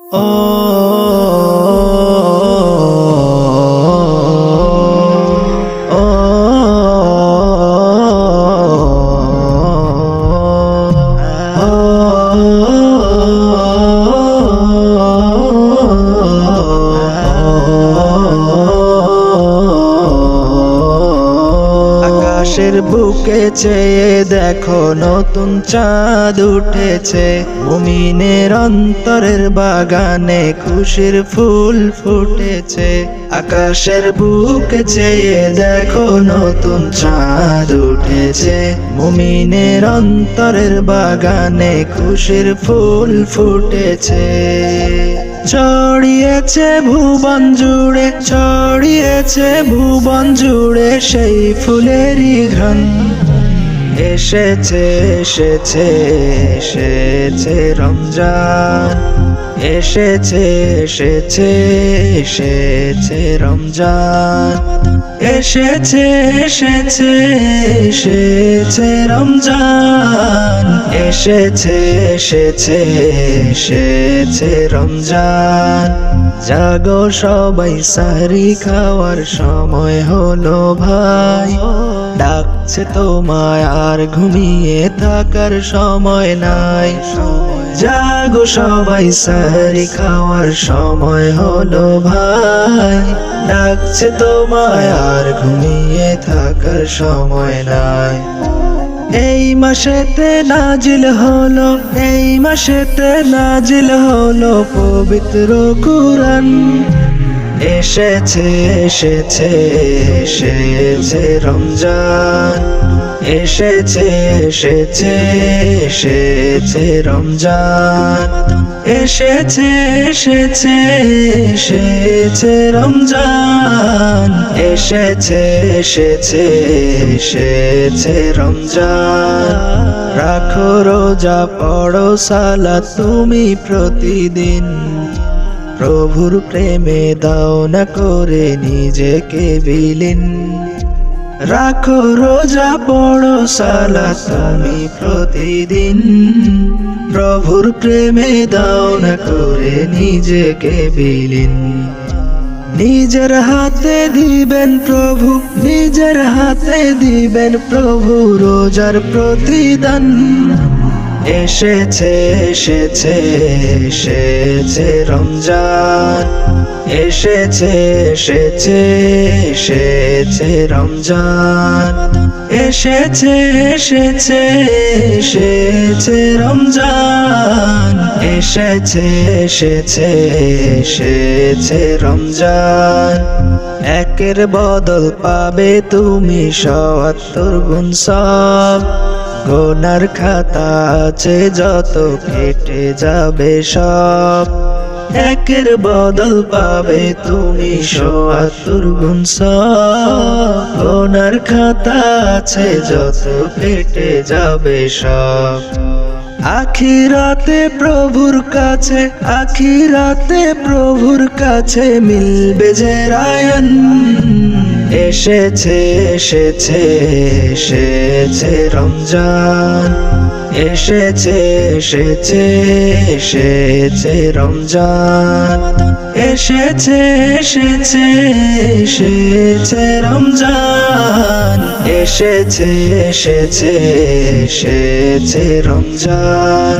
আকাশের বুকে চেয়ে দেখো নতুন চাঁদ উঠেছে, মুমিনের অন্তরের বাগানে খুশির ফুল ফুটেছে। আকাশের বুকে চেয়ে দেখো নতুন চাঁদ উঠেছে, মুমিনের অন্তরের বাগানে খুশির ফুল ফুটেছে। ছড়িয়েছে ভুবন জুড়ে, ছড়িয়েছে ভুবন জুড়ে সেই ফুলেরই ঘ্রাণ। এসেছে এসেছে এসেছে রমজান, এসেছে এসেছে এসেছে রমজান, এসেছে এসেছে এসেছে রমজান, এসেছে এসেছে এসেছে রমজান। জাগো সবাই সাহরি খাওয়ার সময় হলো ভাই, ডাকছে তোমায় আর ঘুমিয়ে থাকার সময় নাই। জাগো সবাই সাহরি খাওয়ার সময় হলো ভাই, ডাকছে তোমায় আর ঘুমিয়ে থাকার সময় নাই। এই মাসেতে নাজিল হলো, এই মাসেতে নাজিল হলো পবিত্র কুরআন। এসেছে এসেছে এসেছে রমজান, এসেছে এসেছে এসেছে রমজান, এসেছে এসেছে এসেছে রমজান, এসেছে এসেছে এসেছে রমজান। রাখো রোজা পড়ো সালাত তুমি প্রতিদিন, প্রভুর প্রেমে দাও না করে নিজেকে বিলীন। রাখো রোজা পড়ো সালাত তুমি প্রতিদিন, প্রভুর প্রেমে দাও না করে নিজেকে বিলীন। নিজের হাতে দিবেন প্রভু, নিজের হাতে দিবেন প্রভু রোজার প্রতিদান। এসেছে এসেছে এসেছে রমজান, এসেছে এসেছে এসেছে রমজান, এসেছে এসেছে এসেছে রমজান, এসেছে এসেছে এসেছে রমজান। একের বদল পাবে তুমি ৭০ গুণ সব, গুনার খাতা আছে যত কেটে যাবে সব। একের বদল পাবে তুমি ৭০ গুণ সব, গুনার খাতা আছে যত কেটে যাবে সব। আখিরাতে প্রভুর কাছে, আখিরাতে প্রভুর কাছে মিলবে যে রায়ন। এসেছে এসেছে এসেছে রমজান, এসেছে এসেছে এসেছে রমজান, এসেছে এসেছে এসেছে রমজান, এসেছে এসেছে এসেছে রমজান।